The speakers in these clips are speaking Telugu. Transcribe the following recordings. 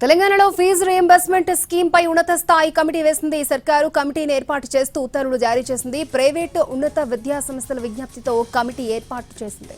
తెలంగాణలో ఫీజు రీయింబర్స్మెంట్ స్కీమ్ పై ఉన్నత స్థాయి కమిటీ వేసింది. సర్కారు కమిటీని ఏర్పాటు చేస్తూ ఉత్తర్వులు జారీ చేసింది. ప్రైవేటు ఉన్నత విద్యా సంస్థల విజ్ఞప్తితో కమిటీ ఏర్పాటు చేసింది.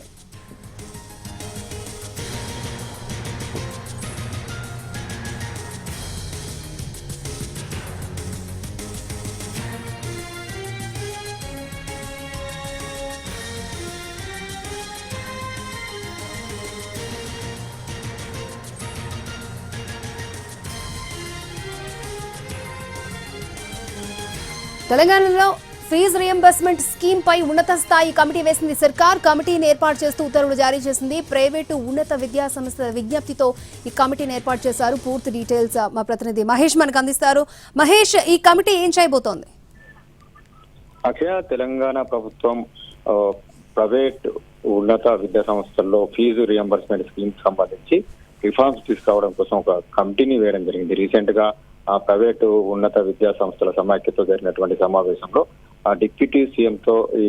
తెలంగాణలో ఫీజు రీయింబర్స్మెంట్ స్కీమ్ పై ఉన్నత స్థాయి కమిటీ వేసింది. సర్కార్ కమిటీని ఏర్పాటు చేస్తూ ఉత్తర్వులు జారీ చేసింది. ప్రైవేటు ఉన్నత విద్యా సంస్థల విజ్ఞప్తితో ఈ కమిటీని ఏర్పాటు చేశారు. పూర్తి డీటెయిల్స్ మా ప్రతినిధి మహేష్ మనకు అందిస్తారు. మహేష్, ఈ కమిటీ ఏం చేయబోతోంది? అక్షయ, తెలంగాణ ప్రభుత్వం ప్రైవేట్ ఉన్నత విద్యా సంస్థల్లో ఫీజు రీయింబర్స్మెంట్ స్కీమ్ సంబంధించి రిఫార్మ్స్ తీసుకురావడం కోసం ఒక కమిటీని వేయడం జరిగింది. రీసెంట్ గా ప్రైవేటు ఉన్నత విద్యా సంస్థల సమాఖ్యతో జరిగినటువంటి సమావేశంలో డిప్యూటీ సీఎంతో ఈ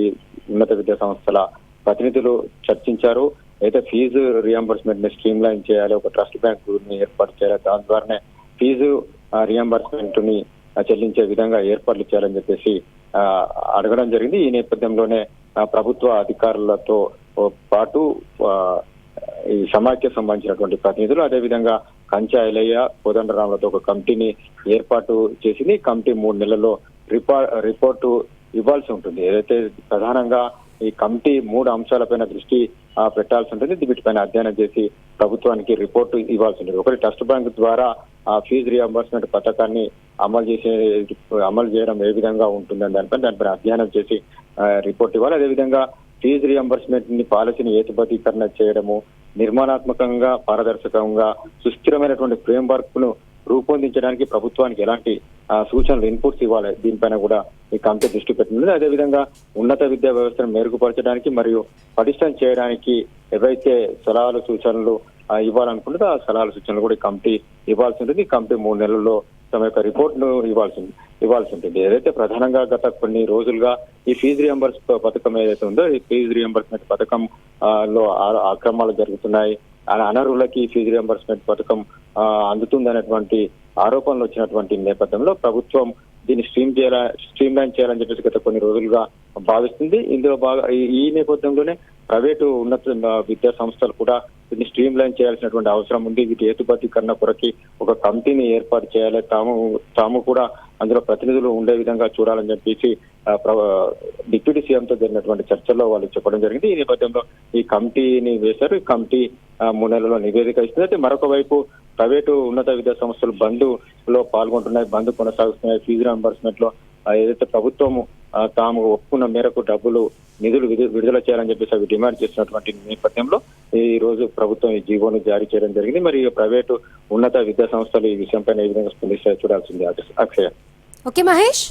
ఉన్నత విద్యా సంస్థల ప్రతినిధులు చర్చించారు. అయితే ఫీజు రీయింబర్స్మెంట్ ని స్ట్రీమ్ లైన్ చేయాలి, ఒక ట్రస్ట్ బ్యాంక్ ని ఏర్పాటు చేయాలి, దాని ద్వారానే ఫీజు రీయింబర్స్మెంట్ ని చెల్లించే విధంగా ఏర్పాట్లు చేయాలని చెప్పేసి అడగడం జరిగింది. ఈ నేపథ్యంలోనే ప్రభుత్వ అధికారులతో పాటు ఈ సమాఖ్య సంబంధించినటువంటి ప్రతినిధులు, అదేవిధంగా కంచా ఐలయ్య, కోదండరాంలతో ఒక కమిటీని ఏర్పాటు చేసింది. కమిటీ 3 నెలల్లో రిపోర్టు ఇవ్వాల్సి ఉంటుంది. ఏదైతే ప్రధానంగా ఈ కమిటీ 3 అంశాలపైన దృష్టి పెట్టాల్సి ఉంటుంది. వీటిపైన అధ్యయనం చేసి ప్రభుత్వానికి రిపోర్టు ఇవ్వాల్సి ఉంటుంది. ఒకటి, ట్రస్ట్ బ్యాంక్ ద్వారా ఆ ఫీజు రీయింబర్స్మెంట్ పథకాన్ని అమలు చేయడం ఏ విధంగా ఉంటుందని దానిపైన అధ్యయనం చేసి రిపోర్ట్ ఇవ్వాలి. అదేవిధంగా ఫీజు రీయింబర్స్మెంట్ ని పాలసీని ఏతుబద్ధీకరణ చేయడము, నిర్మాణాత్మకంగా, పారదర్శకంగా, సుస్థిరమైనటువంటి ఫ్రేమ్ వర్క్ ను రూపొందించడానికి ప్రభుత్వానికి ఎలాంటి సూచనలు, ఇన్పుట్స్ ఇవ్వాలి, దీనిపైన కూడా ఈ కమిటీ దృష్టి పెట్టింది. అదేవిధంగా ఉన్నత విద్యా వ్యవస్థను మెరుగుపరచడానికి మరియు పటిష్టం చేయడానికి ఏవైతే సలహాలు, సూచనలు ఇవ్వాలనుకుంటుందో ఆ సలహాలు, సూచనలు కూడా ఈ కమిటీ ఇవ్వాల్సి ఉంటుంది. ఈ కమిటీ 3 నెలల్లో తమ యొక్క రిపోర్ట్ ను ఇవ్వాల్సి ఉంటుంది. ఏదైతే ప్రధానంగా గత కొన్ని రోజులుగా ఈ ఫీజు రీయింబర్స్ పథకం ఏదైతే ఉందో, ఈ ఫీజు రీయింబర్స్మెంట్ పథకం లో అక్రమాలు జరుగుతున్నాయి, అనర్హులకి ఫీజు రీయింబర్స్మెంట్ పథకం అందుతుందనేటువంటి ఆరోపణలు వచ్చినటువంటి నేపథ్యంలో ప్రభుత్వం దీన్ని స్ట్రీమ్ లైన్ చేయాలని చెప్పేసి గత కొన్ని రోజులుగా భావిస్తుంది. ఇందులో ఈ నేపథ్యంలోనే ప్రైవేటు ఉన్నత విద్యా సంస్థలు కూడా దీన్ని స్ట్రీమ్ లైన్ చేయాల్సినటువంటి అవసరం ఉంది. వీటి హేతుబద్ధీకరణ కొరకి ఒక కమిటీని ఏర్పాటు చేయాలి, తాము కూడా అందులో ప్రతినిధులు ఉండే విధంగా చూడాలని చెప్పేసి డిప్యూటీ సీఎంతో జరిగినటువంటి చర్చల్లో వాళ్ళు చెప్పడం జరిగింది. ఈ నేపథ్యంలో ఈ కమిటీని వేశారు. ఈ కమిటీ 3 నెలల్లో నివేదిక ఇస్తుంది. అయితే మరొక వైపు ప్రైవేటు ఉన్నత విద్యా సంస్థలు బంద్ లో పాల్గొంటున్నాయి, బంద్ కొనసాగుతున్నాయి. ఫీజు రీయింబర్స్మెంట్ లో ఏదైతే ప్రభుత్వం తాము ఒప్పుకున్న మేరకు నిధులు విడుదల చేయాలని చెప్పేసి అవి డిమాండ్ చేసినటువంటి నేపథ్యంలో ఈ రోజు ప్రభుత్వం ఈ జీవోను జారీ చేయడం జరిగింది. మరి ప్రైవేటు ఉన్నత విద్యా సంస్థలు ఈ విషయంపైన ఏ విధంగా స్పందిస్తాయో చూడాల్సింది. అక్షయ. ఓకే మహేష్.